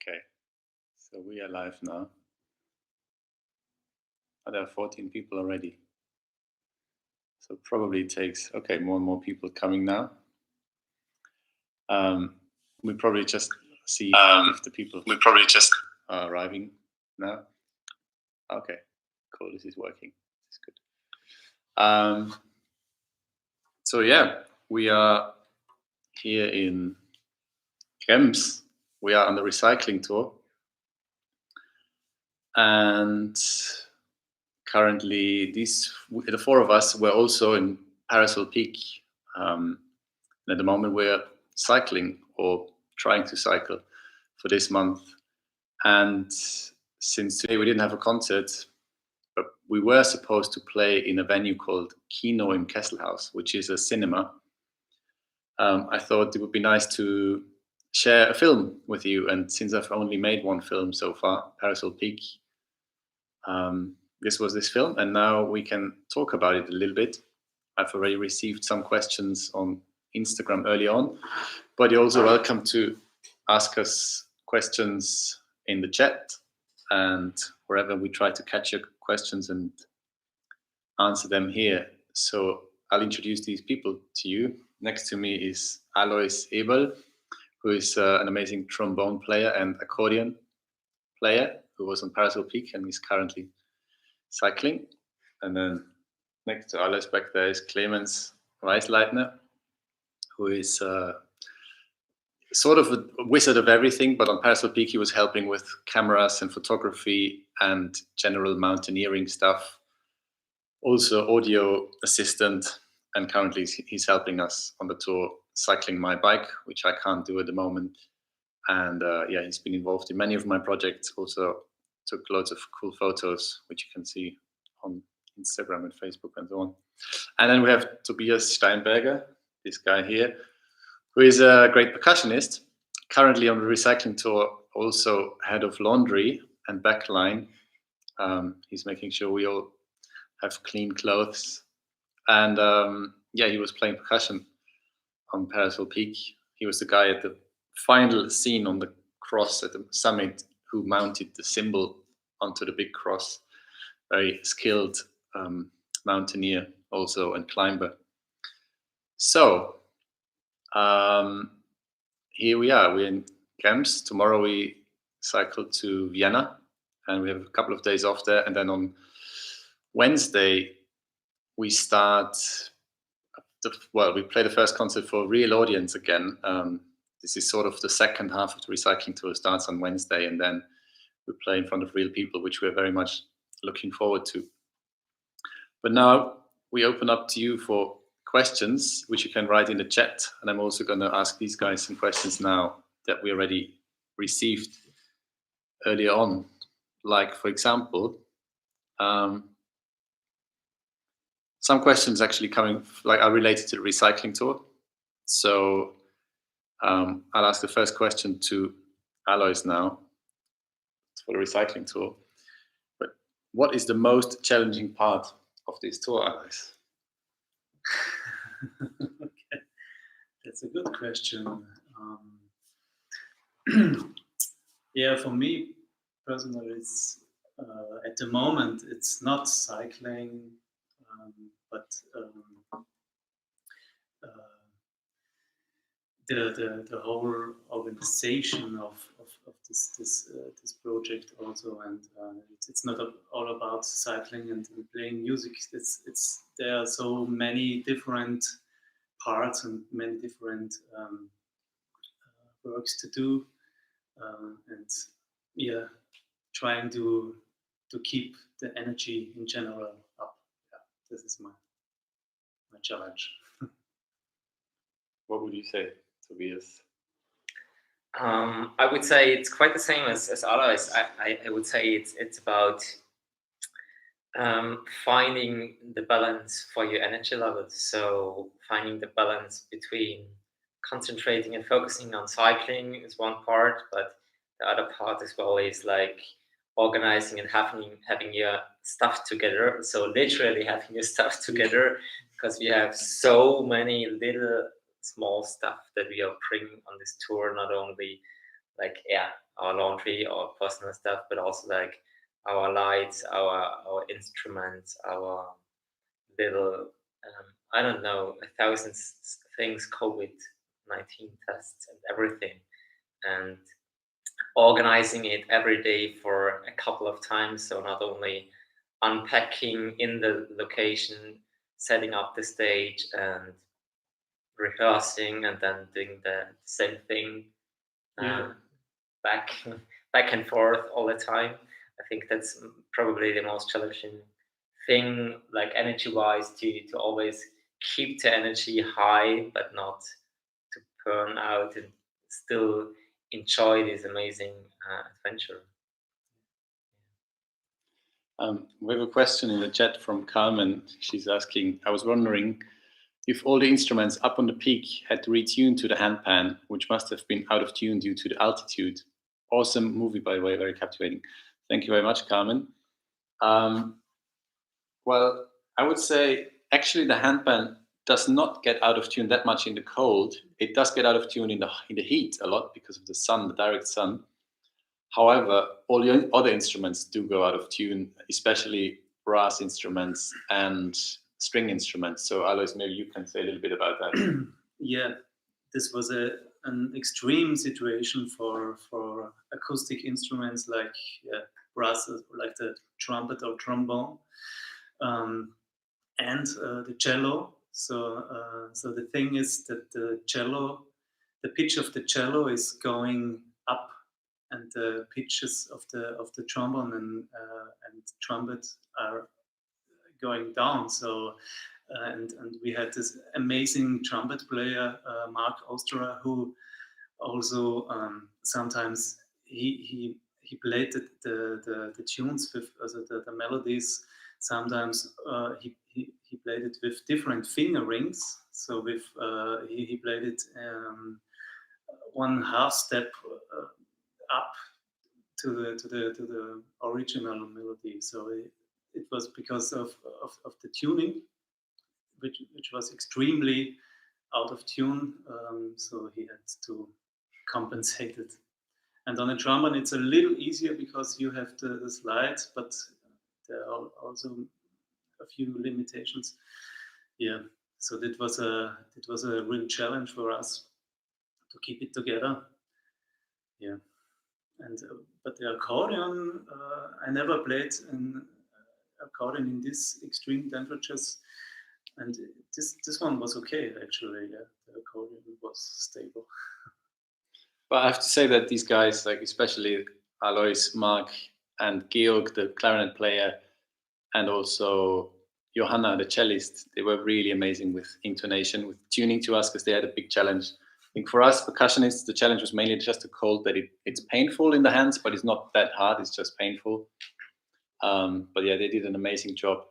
Okay, so we are live now. Oh, there are 14 people already. So probably takes, okay, more and more people coming now. We probably just see if the people are arriving now. Okay, cool, this is working. This is good. So yeah, we are here in Krems. We are on the recycling tour. And currently, the four of us were also in Parasol Peak. And at the moment, we're cycling or trying to cycle for this month. And since today we didn't have a concert, but we were supposed to play in a venue called Kino im Kesselhaus, which is a cinema. I thought it would be nice to share a film with you. And since I've only made one film so far, Parasol Peak, this was this film, and now we can talk about it a little bit. I've already received some questions on Instagram early on, but you're also welcome to ask us questions in the chat and wherever. We try to catch your questions and answer them here. So I'll introduce these people to you. Next to me is Alois Ebel, who is an amazing trombone player and accordion player who was on Parasol Peak and is currently cycling. And then next to Alois back there is Clemens Weisleitner, who is sort of a wizard of everything, but on Parasol Peak he was helping with cameras and photography and general mountaineering stuff. Also audio assistant, and currently he's helping us on the tour cycling my bike, which I can't do at the moment. And yeah, he's been involved in many of my projects, also took loads of cool photos, which you can see on Instagram and Facebook and so on. And then we have Tobias Steinberger, this guy here, who is a great percussionist, currently on the recycling tour, also head of laundry and backline. He's making sure we all have clean clothes. And yeah, he was playing percussion on Parasol Peak. He was the guy at the final scene on the cross at the summit who mounted the symbol onto the big cross. Very skilled mountaineer also and climber. So here we are. We're in Krems. Tomorrow we cycle to Vienna and we have a couple of days off there. And then on Wednesday we start. We play the first concert for a real audience again. This is sort of the second half of the recycling tour. Starts on Wednesday, and then we play in front of real people, which we're very much looking forward to. But now we open up to you for questions, which you can write in the chat. And I'm also going to ask these guys some questions now that we already received earlier on. Like, for example, some questions actually are related to the recycling tour. So I'll ask the first question to Alois now for the recycling tour. But what is the most challenging part of this tour, Alois? Okay, that's a good question. Yeah, for me personally, it's at the moment it's not cycling, but the whole organization of this project also, and it's not all about cycling and playing music. There are so many different parts and many different works to do, and yeah, trying to keep the energy in general up. Yeah, this is my challenge. What would you say, Tobias? I would say it's quite the same as Alois. I would say it's about finding the balance for your energy levels. So finding the balance between concentrating and focusing on cycling is one part, but the other part as well is like organizing and having your stuff together. So literally having your stuff together, because we have so many little small stuff that we are bringing on this tour, not only like our laundry, our personal stuff, but also like our lights, our instruments, our little I don't know, 1,000 things, COVID-19 tests and everything, and organizing it every day for a couple of times. So not only unpacking in the location, setting up the stage and rehearsing, and then doing the same thing back and forth all the time. I think that's probably the most challenging thing, like energy-wise, to always keep the energy high, but not to burn out and still enjoy this amazing adventure. We have a question in the chat from Carmen. She's asking, I was wondering if all the instruments up on the peak had to retune to the handpan, which must have been out of tune due to the altitude. Awesome movie, by the way, very captivating. Thank you very much, Carmen. Well, I would say actually the handpan does not get out of tune that much in the cold. It does get out of tune in the heat a lot because of the sun, the direct sun. However, all the other instruments do go out of tune, especially brass instruments and string instruments. So Alois, maybe you can say a little bit about that. Yeah, this was an extreme situation for acoustic instruments like brass, like the trumpet or trombone, and the cello. So the thing is that the pitch of the cello is going up, and the pitches of the trombone and trumpet are going down. So and we had this amazing trumpet player, Mark Osterer, who also sometimes he played the tunes with the melodies. Sometimes he played it with different finger rings. So with he played it 1/2 step up to the original melody. So it was because of the tuning, which was extremely out of tune. So he had to compensate it. And on a trombone, it's a little easier because you have the slides, but there are also a few limitations. Yeah, so that was a real challenge for us to keep it together. Yeah, and but the accordion, I never played an accordion in these extreme temperatures, and this one was okay actually. Yeah, the accordion was stable. But I have to say that these guys, like especially Alois, Mark, and Georg, the clarinet player, and also Johanna, the cellist, they were really amazing with intonation, with tuning to us, because they had a big challenge. I think for us percussionists, the challenge was mainly just the cold, that it's painful in the hands, but it's not that hard, it's just painful. But yeah, they did an amazing job.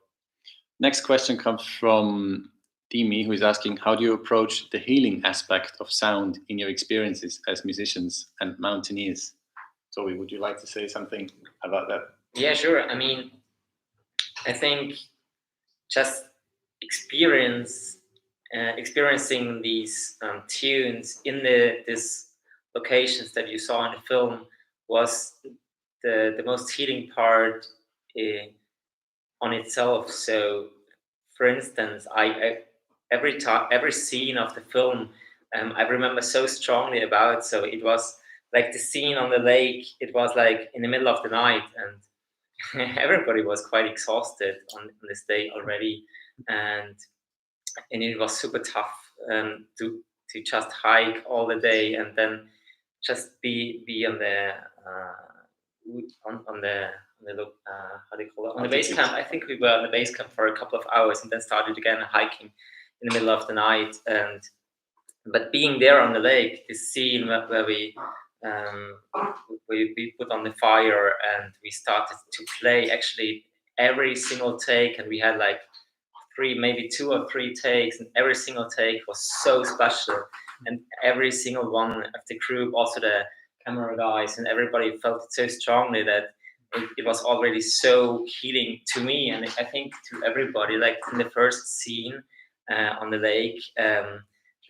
Next question comes from Dimi, who is asking, how do you approach the healing aspect of sound in your experiences as musicians and mountaineers? Zoe, would you like to say something about that? Yeah, sure. I mean, I think just experiencing these tunes in these locations that you saw in the film was the most healing part on itself. So, for instance, every scene of the film, I remember so strongly about. So it was like the scene on the lake. It was like in the middle of the night, and everybody was quite exhausted on this day already, and it was super tough to just hike all the day and then just be on the how do you call it, on the base camp. I think we were on the base camp for a couple of hours and then started again hiking in the middle of the night. But being there on the lake, this scene where we put on the fire and we started to play actually every single take, and we had like maybe 2 or 3 takes, and every single take was so special, and every single one of the group, also the camera guys and everybody, felt it so strongly that it was already so healing to me, and I think to everybody. Like in the first scene on the lake,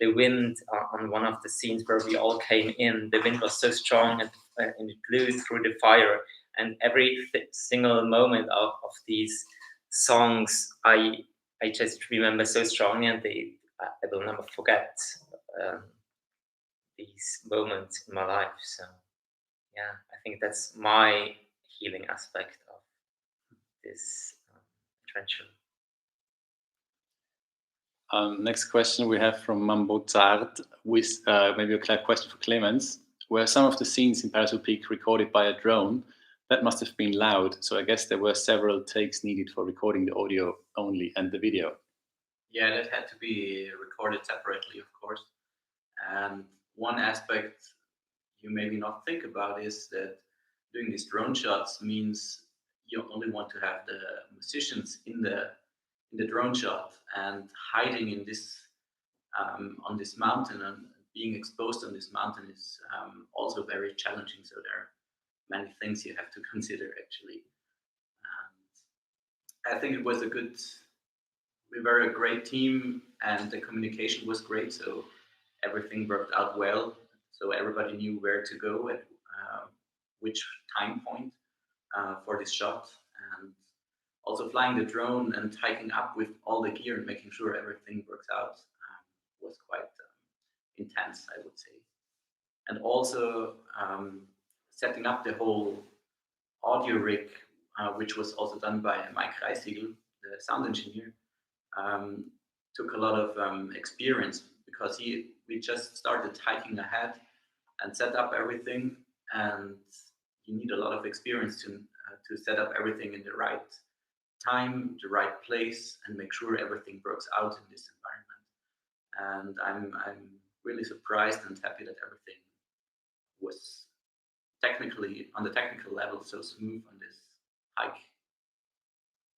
the wind on one of the scenes where we all came in, the wind was so strong and it blew through the fire. And every single moment of these songs, I just remember so strongly, and I will never forget these moments in my life. So yeah, I think that's my healing aspect of this adventure. Next question we have from Mambo Zard with maybe a question for Clemens. Were some of the scenes in Parasol Peak recorded by a drone? That must have been loud, so I guess there were several takes needed for recording the audio only and the video. Yeah, that had to be recorded separately, of course. And one aspect you maybe not think about is that doing these drone shots means you only want to have the musicians in the drone shot, and hiding in this on this mountain and being exposed on this mountain is also very challenging. So there are many things you have to consider actually. And I think it was we were a great team, and the communication was great. So everything worked out well. So everybody knew where to go at which time point for this shot. And also flying the drone and hiking up with all the gear and making sure everything works out was quite intense, I would say. And also setting up the whole audio rig, which was also done by Mike Reisiegel, the sound engineer, took a lot of experience, because we just started hiking ahead and set up everything, and you need a lot of experience to set up everything in the right time, the right place, and make sure everything works out in this environment. And I'm really surprised and happy that everything was technically, on the technical level, so smooth on this hike.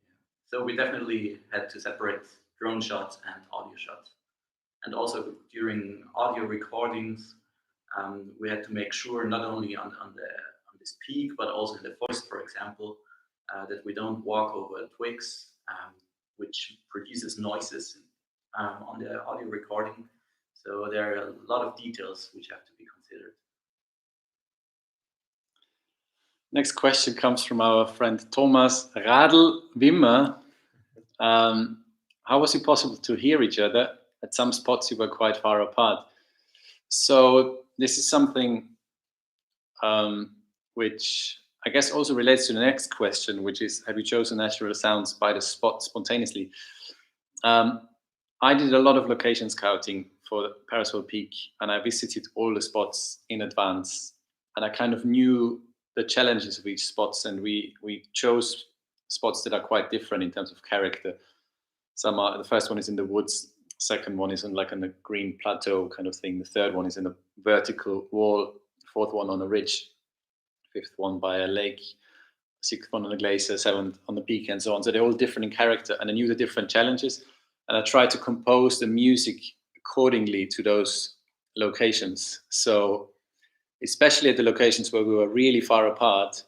Yeah. So we definitely had to separate drone shots and audio shots. And also during audio recordings, we had to make sure not only on this peak, but also in the forest, for example, that we don't walk over twigs, which produces noises on the audio recording. So there are a lot of details which have to be considered. Next question comes from our friend Thomas Radl-Wimmer. How was it possible to hear each other? At some spots you were quite far apart. So this is something which I guess also relates to the next question, which is, have you chosen natural sounds by the spot spontaneously? I did a lot of location scouting for Parasol Peak, and I visited all the spots in advance, and I kind of knew the challenges of each spots, and we chose spots that are quite different in terms of character. The first one is in the woods, second one is on a green plateau kind of thing, the third one is in a vertical wall, fourth one on a ridge, fifth one by a lake, sixth one on a glacier, seventh on the peak, and so on. So they're all different in character, and I knew the different challenges, and I tried to compose the music accordingly to those locations. So especially at the locations where we were really far apart,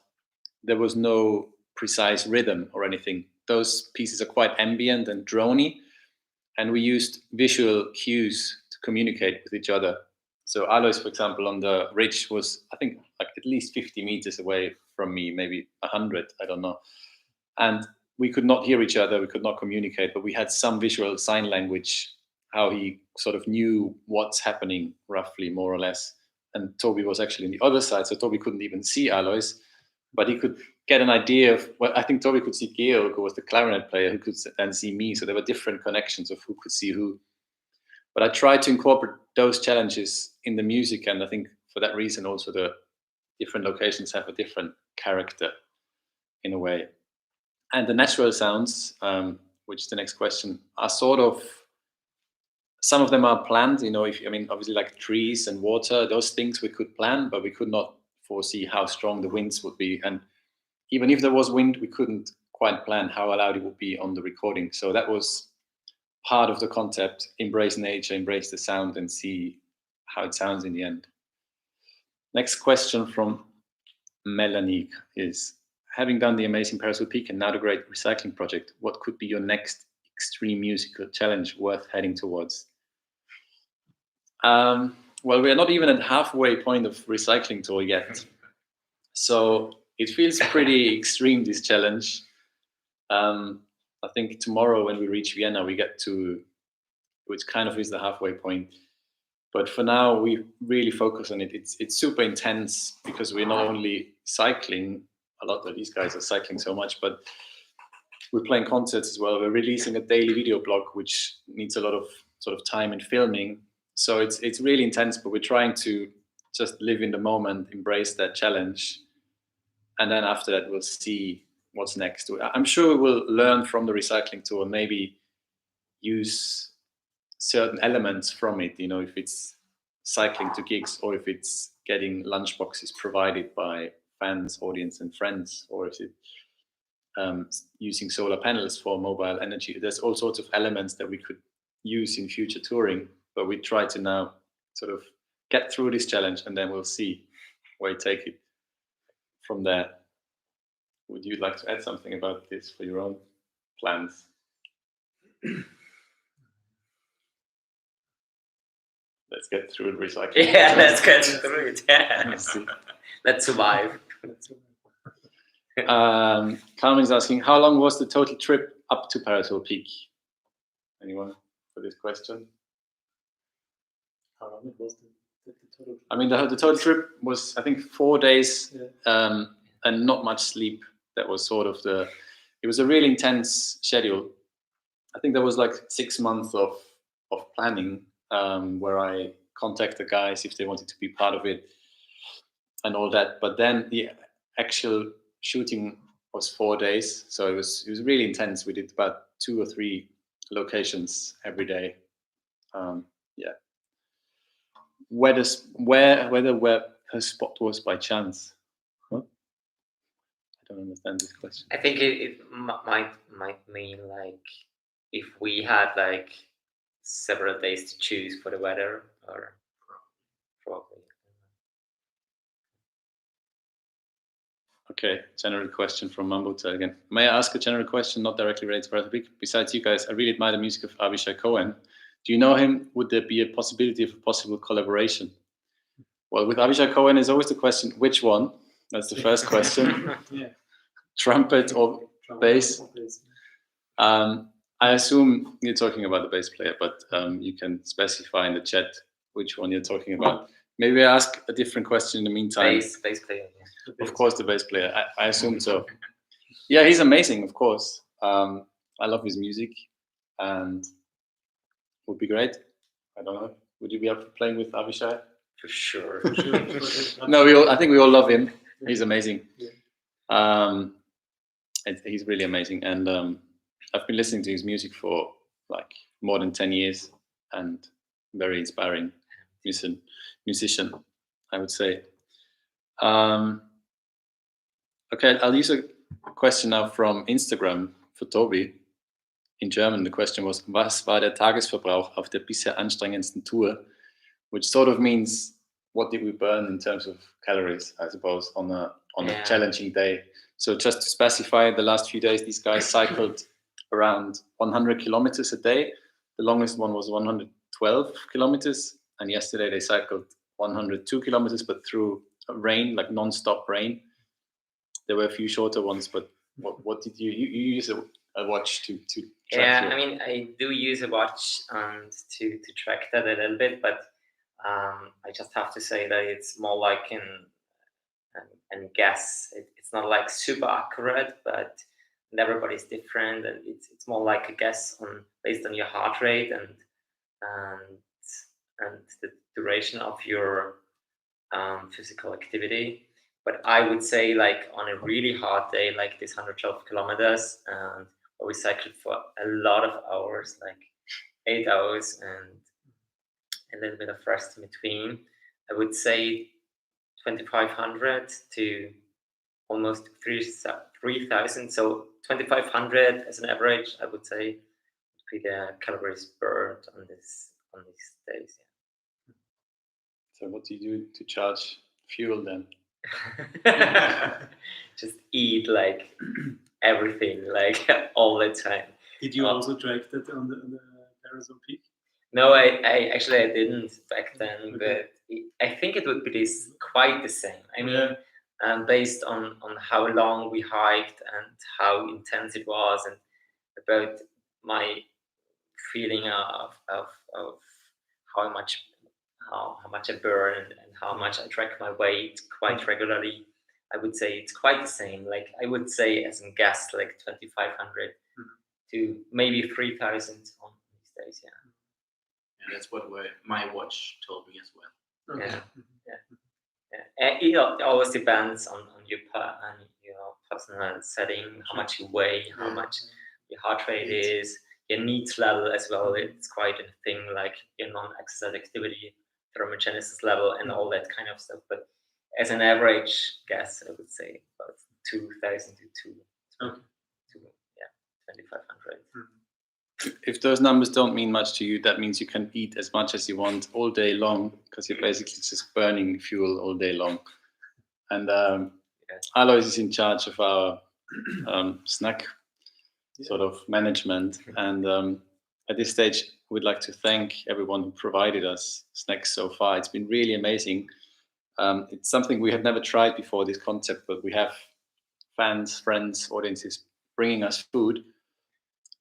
there was no precise rhythm or anything. Those pieces are quite ambient and droney, and we used visual cues to communicate with each other. So Alois, for example, on the ridge was, I think, like at least 50 meters away from me, maybe 100, I don't know. And we could not hear each other, we could not communicate, but we had some visual sign language, how he sort of knew what's happening roughly, more or less. And Toby was actually on the other side, so Toby couldn't even see Alois, but he could get an idea of, well, I think Toby could see Georg, who was the clarinet player, who could then see me. So there were different connections of who could see who. But I tried to incorporate those challenges in the music, and I think for that reason also the different locations have a different character in a way. And the natural sounds, which is the next question, are sort of, some of them are planned, obviously like trees and water, those things we could plan, but we could not foresee how strong the winds would be. And even if there was wind, we couldn't quite plan how loud it would be on the recording. So that was part of the concept: embrace nature, embrace the sound, and see how it sounds in the end. Next question from Melanie is, having done the amazing Parasol Peak and now the great recycling project, what could be your next extreme musical challenge worth heading towards? Well, we are not even at halfway point of recycling tour yet, so it feels pretty extreme, this challenge. I think tomorrow when we reach Vienna, we get to, which kind of is the halfway point. But for now, we really focus on it. It's super intense because we're not only cycling a lot. Of these guys are cycling so much, but we're playing concerts as well. We're releasing a daily video blog, which needs a lot of sort of time in filming. So it's really intense, but we're trying to just live in the moment, embrace that challenge, and then after that, we'll see what's next. I'm sure we will learn from the recycling tour, maybe use certain elements from it, if it's cycling to gigs, or if it's getting lunchboxes provided by fans, audience, and friends, or if it using solar panels for mobile energy. There's all sorts of elements that we could use in future touring, but we try to now sort of get through this challenge, and then we'll see where we take it from there. Would you like to add something about this for your own plans? Let's get through the recycling. Yeah, let's get through it. Yeah. Let's survive. Carmen is asking, how long was the total trip up to Parasol Peak? Anyone for this question? How long it was the total? I mean, the total trip was, I think, 4 days, and not much sleep. That was sort of it was a really intense schedule. I think there was like 6 months of planning, where I contacted the guys if they wanted to be part of it and all that. But then the actual shooting was 4 days, so it was really intense. We did about 2 or 3 locations every day. Whether her spot was by chance. Huh? I don't understand this question. I think it might mean like if we had like several days to choose for the weather, or probably. Okay, general question from Mambuta again. May I ask a general question, not directly related to Parasol Peak? Besides you guys, I really admire the music of Avishai Cohen. Do you know him? Would there be a possibility of a possible collaboration? Well, with Avishai Cohen is always the question, which one? That's the first question. Yeah. Trumpet or bass? I assume you're talking about the bass player, but you can specify in the chat which one you're talking about. Maybe I ask a different question in the meantime. Bass player, yeah. Of course, the bass player. I assume so. Yeah, he's amazing, of course. I love his music, and would be great. I don't know. Would you be up for playing with Avishai? For sure. No, I think we all love him. He's amazing. Yeah. He's really amazing, and I've been listening to his music for like more than 10 years, and very inspiring musician, I would say. Okay, I'll use a question now from Instagram for Tobi. In German, the question was, was war der Tagesverbrauch auf der bisher anstrengendsten Tour? Which sort of means, what did we burn in terms of calories, I suppose, on a challenging day. So just to specify, the last few days, these guys cycled around 100 kilometers a day. The longest one was 112 kilometers. And yesterday they cycled 102 kilometers, but through rain, like non-stop rain. There were a few shorter ones, but what did you use a watch to track? I mean, I do use a watch to track that a little bit, but I just have to say that it's more like an guess. It's not like super accurate, but everybody's different, and it's more like a guess based on your heart rate and the duration of your physical activity. But I would say, like, on a really hard day, like this 112 kilometers, where we cycled for a lot of hours, like 8 hours, and a little bit of rest in between, I would say 2,500 to almost 3,000. So 2,500 as an average, I would say, would be the calories burned on these days. Yeah. So what do you do to charge fuel then? Just eat like everything, like all the time. Did you also track that on the Parasol Peak? No, I actually I didn't back then, but I think it would be quite the same. I mean, based on how long we hiked and how intense it was, and about my feeling of how much how much I burn and how much I track my weight quite regularly. I would say it's quite the same. Like I would say as a guess, like 2,500 to maybe 3,000 on these days. Yeah. Yeah, that's what my watch told me as well. Yeah. And it always depends on your personal setting, how much you weigh, how much your heart rate is, your needs level as well. It's quite a thing, like your non-exercise activity, thermogenesis level, and all that kind of stuff. But as an average guess, I would say about 2,000 to 2,500. If those numbers don't mean much to you, that means you can eat as much as you want all day long, because you're basically just burning fuel all day long. And Alois is in charge of our snack sort of management. And at this stage, we'd like to thank everyone who provided us snacks so far. It's been really amazing. It's something we had never tried before, this concept, but we have fans, friends, audiences bringing us food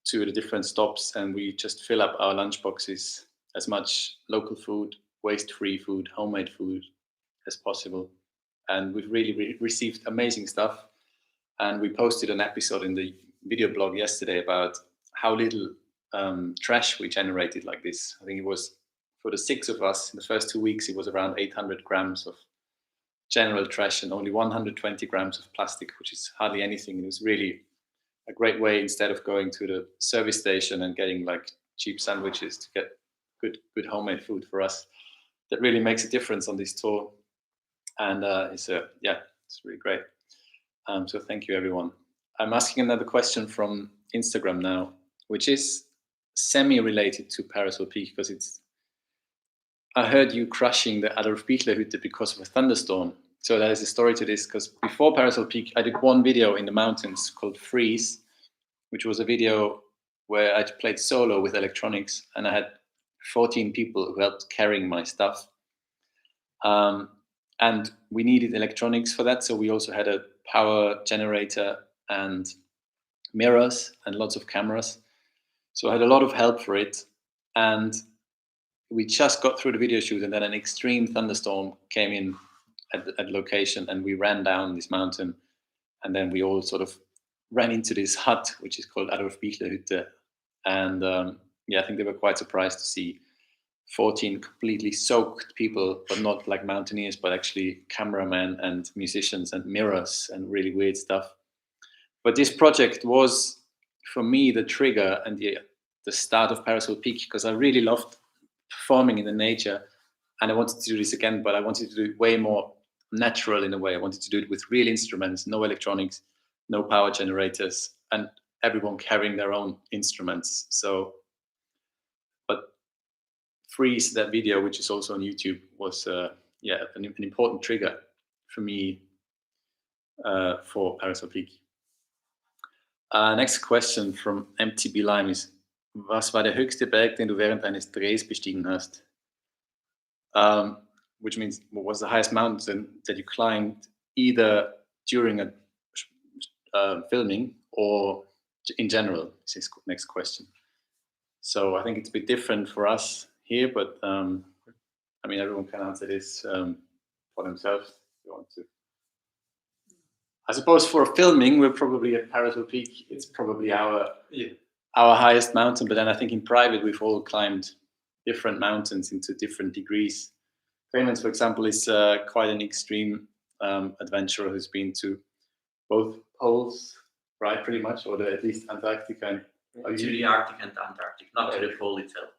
to the different stops, and we just fill up our lunch boxes as much local food, waste-free food, homemade food as possible. And we've really received amazing stuff. And we posted an episode in the video blog yesterday about how little trash we generated like this. I think it was, for the 6 of us, in the first 2 weeks, it was around 800 grams of general trash and only 120 grams of plastic, which is hardly anything. It was really a great way, instead of going to the service station and getting like cheap sandwiches, to get good homemade food for us. That really makes a difference on this tour, and it's really great. So thank you, everyone. I'm asking another question from Instagram now, which is semi-related to Parasol Peak, because I heard you crushing the Adolf Bichler Hütte because of a thunderstorm. So there is a story to this, because before Parasol Peak, I did one video in the mountains called Freeze, which was a video where I played solo with electronics, and I had 14 people who helped carrying my stuff. And we needed electronics for that, so we also had a power generator and mirrors and lots of cameras. So I had a lot of help for it, and we just got through the video shoot, and then an extreme thunderstorm came in at the location, and we ran down this mountain, and then we all sort of ran into this hut, which is called Adolf Bichler Hütte. And I think they were quite surprised to see 14 completely soaked people, but not like mountaineers, but actually cameramen and musicians and mirrors and really weird stuff. But this project was, for me, the trigger and the start of Parasol Peak, because I really loved performing in the nature, and I wanted to do this again, but I wanted to do it way more natural in a way. I wanted to do it with real instruments, no electronics, no power generators, and everyone carrying their own instruments. So, but Freeze, that video, which is also on YouTube, was an important trigger for me for Parasol Peak. Next question from MTB Lime is, was war der höchste Berg, den du während eines Drehs bestiegen hast? Which means, what was the highest mountain that you climbed, either during a filming or in general? Is his next question. So I think it's a bit different for us here, but everyone can answer this for themselves if you want to. I suppose for filming, we're probably at Parasol Peak. It's probably our highest mountain, but then I think in private, we've all climbed different mountains into different degrees. Clemens, for example, is quite an extreme adventurer who's been to both poles, right, pretty much, or at least Antarctica. To the Arctic and the Antarctic, not to the pole itself,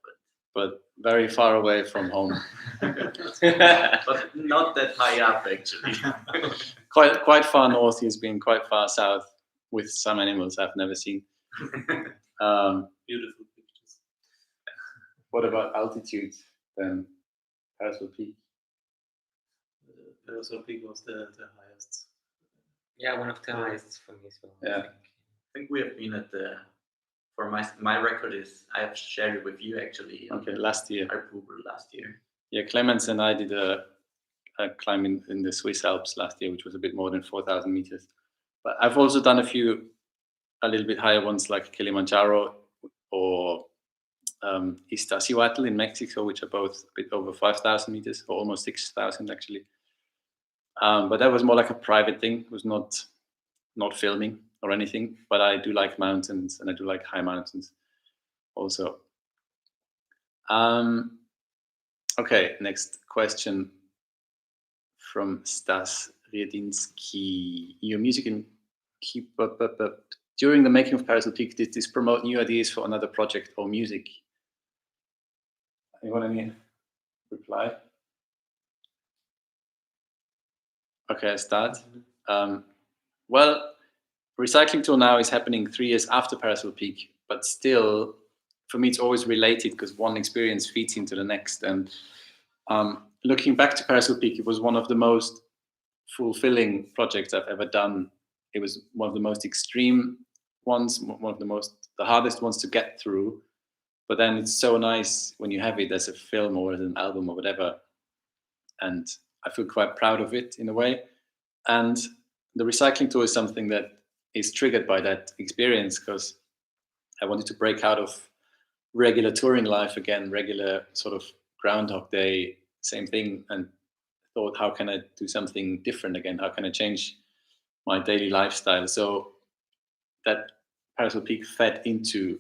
but very far away from home. But not that high up, actually. quite far north. He's been quite far south with some animals I've never seen. Beautiful pictures. What about altitude then? Parasol Peak. Parasol Peak was the highest. Yeah, one of the highest for me as well. Yeah. I think we have been at the for my record is I have shared it with you actually. Okay, last year. Arpuber last year. Yeah, Clemens and I did a climb in the Swiss Alps last year, which was a bit more than 4,000 meters. But I've also done a little bit higher ones like Kilimanjaro or Iztaccíhuatl in Mexico, which are both a bit over 5,000 meters, or almost 6,000 actually. But that was more like a private thing. It was not filming or anything. But I do like mountains, and I do like high mountains also. Okay, next question from Stas Riedinsky. Your music and keep up. During the making of Parasol Peak, did this promote new ideas for another project or music? Anyone any reply? Okay, I start. Well, Recycling Tour now is happening 3 years after Parasol Peak, but still, for me, it's always related because one experience feeds into the next. And looking back to Parasol Peak, it was one of the most fulfilling projects I've ever done. It was one of the most extreme ones, one of the hardest ones to get through. But then it's so nice when you have it as a film or as an album or whatever. And I feel quite proud of it in a way. And the Recycling Tour is something that is triggered by that experience because I wanted to break out of regular touring life again, regular sort of Groundhog Day, same thing, and thought, how can I do something different again? How can I change my daily lifestyle? So that Parasol Peak fed into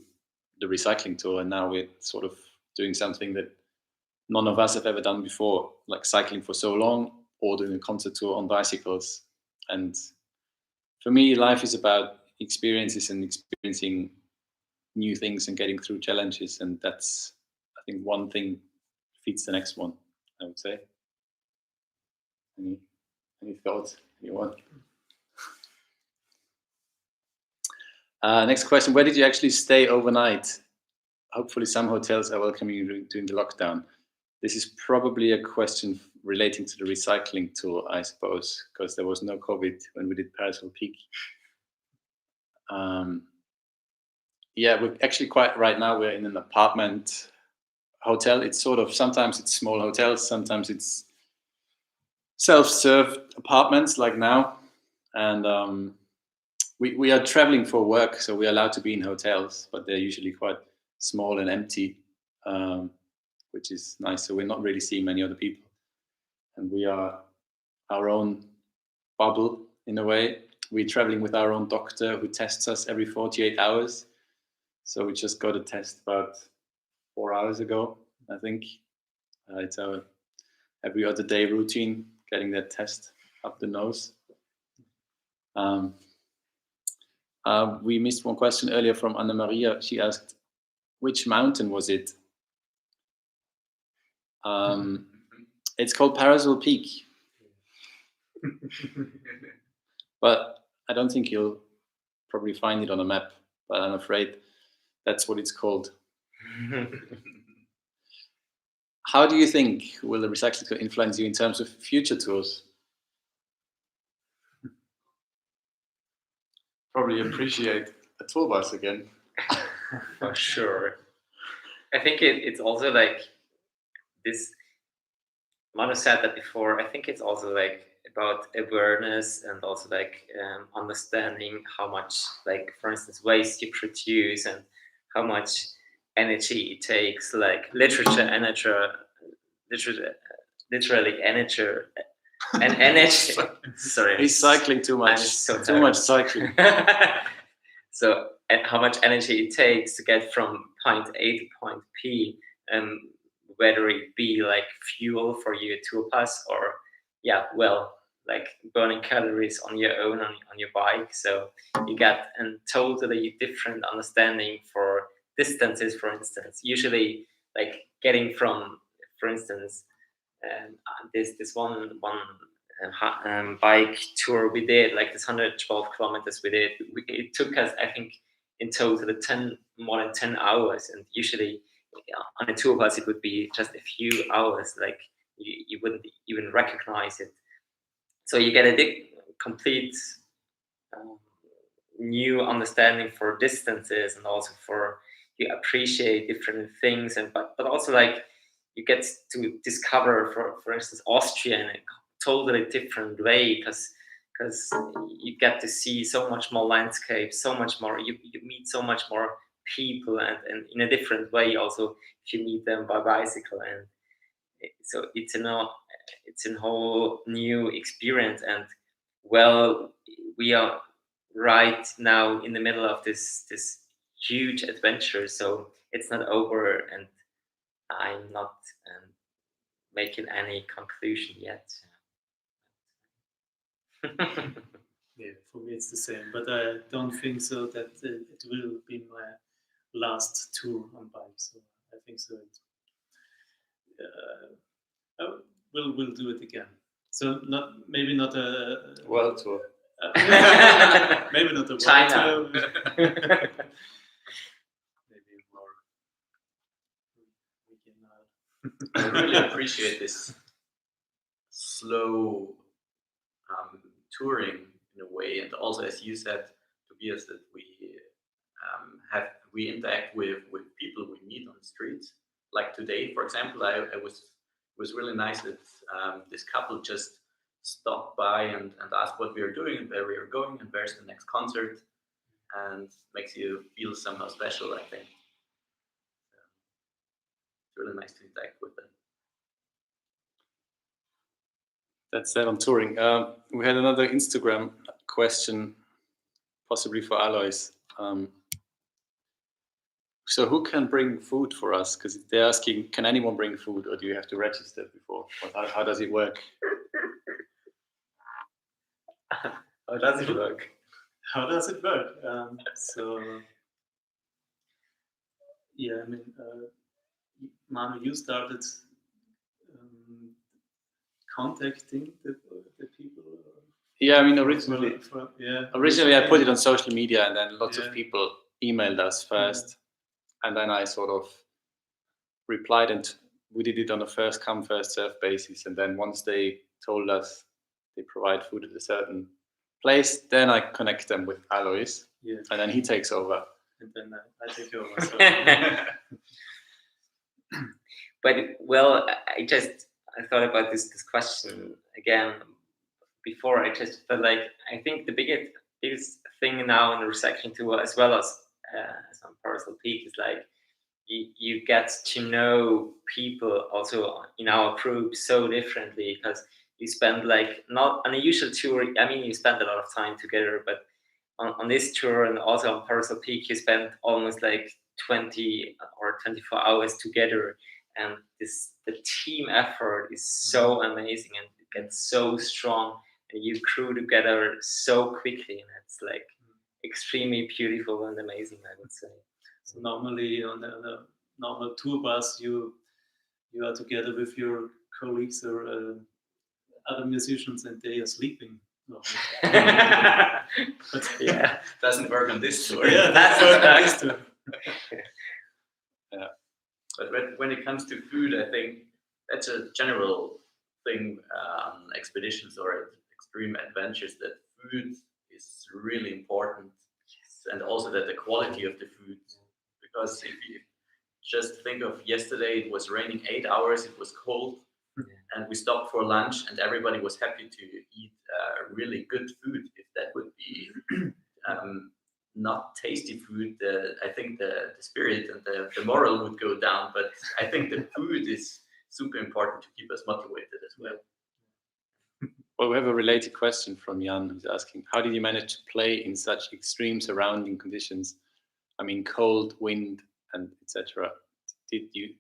the Recycling Tour, and now we're sort of doing something that none of us have ever done before, like cycling for so long or doing a concert tour on bicycles. And for me, life is about experiences and experiencing new things and getting through challenges. And that's, I think, one thing feeds the next one, I would say. Any thoughts? Anyone? Next question. Where did you actually stay overnight? Hopefully some hotels are welcoming you during the lockdown. This is probably a question relating to the Recycling Tour, I suppose, because there was no COVID when we did Parasol Peak. Yeah, we're actually quite, right now we're in an apartment hotel. It's sort of, sometimes it's small hotels, sometimes it's self-served apartments like now. And we are traveling for work, so we're allowed to be in hotels, but they're usually quite small and empty, which is nice. So we're not really seeing many other people. And we are our own bubble in a way. We're traveling with our own doctor who tests us every 48 hours. So we just got a test about 4 hours ago, I think. It's our every other day routine, getting that test up the nose. We missed one question earlier from Anna Maria. She asked, which mountain was it? It's called Parasol Peak. But I don't think you'll probably find it on a map, but I'm afraid that's what it's called. How do you think will the Recycling Tour influence you in terms of future tours? Probably appreciate a tour bus again. For sure. I think it's also like this, Manu said that before, I think it's also like about awareness and also like understanding how much, like, for instance, waste you produce and how much energy it takes, like literally energy and energy. Sorry, he's cycling too much. Too much cycling. So, and how much energy it takes to get from point A to point P, whether it be like fuel for your tour bus or, yeah, well, like burning calories on your own on your bike. So you get a totally different understanding for distances. For instance, usually like getting from, for instance, this one bike tour we did, like this 112 kilometers we did. It took us, I think, in total more than 10 hours, and usually on a tour bus it would be just a few hours. Like you wouldn't even recognize it. So you get a complete new understanding for distances, and also for you appreciate different things, and but also like you get to discover, for instance, Austria in a totally different way, because you get to see so much more landscape, so much more, you meet so much more people, and in a different way also if you meet them by bicycle. And so it's a whole new experience. And well, we are right now in the middle of this huge adventure, so it's not over, and I'm not making any conclusion yet. Yeah, for me it's the same, but I don't think so that it will be my last tour on bike. So I think so. We'll do it again. So maybe not a World tour. maybe not a world China. tour. Maybe more regional. I really appreciate this slow touring in a way, and also, as you said, Tobias, that we interact with people we meet on the streets. Like today, for example, it was really nice that this couple just stopped by and asked what we are doing and where we are going and where's the next concert, and makes you feel somehow special, I think. It's really nice to interact with them. That's that on touring. We had another Instagram question, possibly for Alois. So who can bring food for us? Because they're asking, can anyone bring food, or do you have to register before? Or how does it work? How does it work? How does it work? Yeah, I mean, Manu, you started contacting the people. Yeah, I mean, originally I put it on social media, and then lots of people emailed us first, and then I sort of replied, and we did it on a first come first serve basis. And then once they told us they provide food at a certain place, then I connect them with Alois, and then he takes over. And then I take over. So. But well, I thought about this question again before. I just felt like I think the biggest thing now in the recycling tool, as well as on Parasol Peak, is like you get to know people also in our group so differently, because you spend like not on a usual tour. I mean, you spend a lot of time together, but on this tour and also on Parasol Peak, you spend almost like 20 or 24 hours together, and the team effort is so amazing, and it gets so strong, and you crew together so quickly, and it's like extremely beautiful and amazing, I would say. So normally on a normal tour bus, you are together with your colleagues or other musicians, and they are sleeping. No. But yeah, doesn't work on this tour. Yeah, that's work on this tour. Yeah. But when it comes to food, I think that's a general thing on expeditions or extreme adventures, that food is really important, and also that the quality of the food. Because if you just think of yesterday, it was raining 8 hours, it was cold, and we stopped for lunch, and everybody was happy to eat really good food. If that would be not tasty food, I think the spirit and the moral would go down. But I think the food is super important to keep us motivated as well. Well, we have a related question from Jan, who's asking, how did you manage to play in such extreme surrounding conditions? I mean, cold, wind, and etc. Did you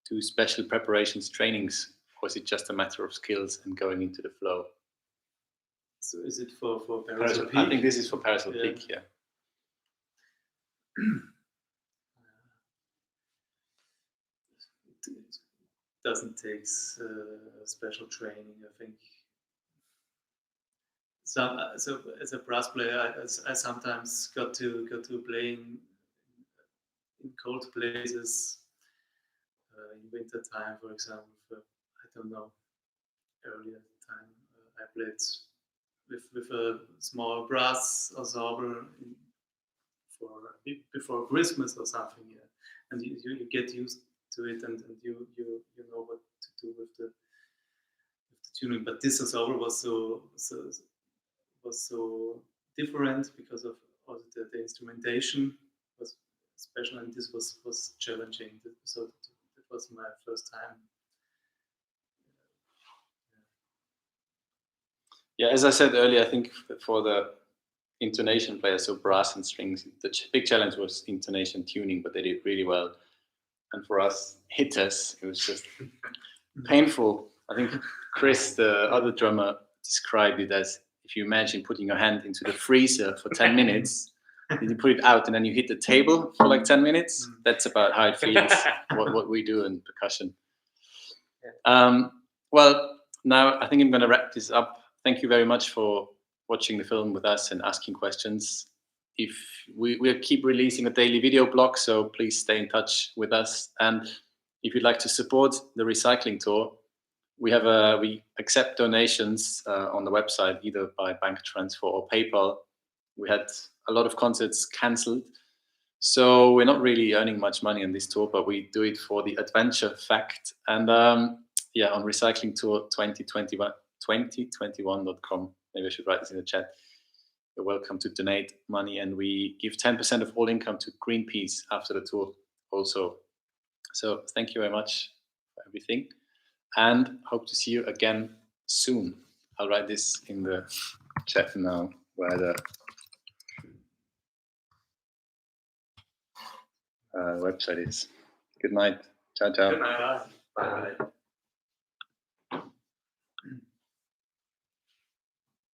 do special preparations, trainings, or is it just a matter of skills and going into the flow? So is it for Parasol Peak? I think this is for Parasol Peak, yeah. It doesn't take special training, I think. So as a brass player, I sometimes got to play in cold places in winter time, for example. I don't know, earlier time I played with a small brass ensemble before Christmas or something, yeah. And you get used to it, and you know what to do with the tuning. But this ensemble was so different because of also the instrumentation was special, and this was challenging. So that was my first time. Yeah, as I said earlier, I think for the intonation players, so brass and strings, the big challenge was intonation tuning, but they did really well. And for us hitters, it was just painful. I think Chris, the other drummer, described it as if you imagine putting your hand into the freezer for 10 minutes, then you put it out and then you hit the table for like 10 minutes. That's about how it feels, what we do in percussion. Well, now I think I'm going to wrap this up. Thank you very much for watching the film with us and asking questions. If we'll keep releasing a daily video blog, so please stay in touch with us. And if you'd like to support the recycling tour, we accept donations on the website, either by bank transfer or PayPal. We had a lot of concerts cancelled, so we're not really earning much money on this tour, but we do it for the adventure fact. And yeah, on Recycling Tour 2021.com. Maybe I should write this in the chat. You're welcome to donate money, and we give 10% of all income to Greenpeace after the tour also. So thank you very much for everything, and hope to see you again soon. I'll write this in the chat now where the website is. Good night. Ciao, ciao. Good night. Bye.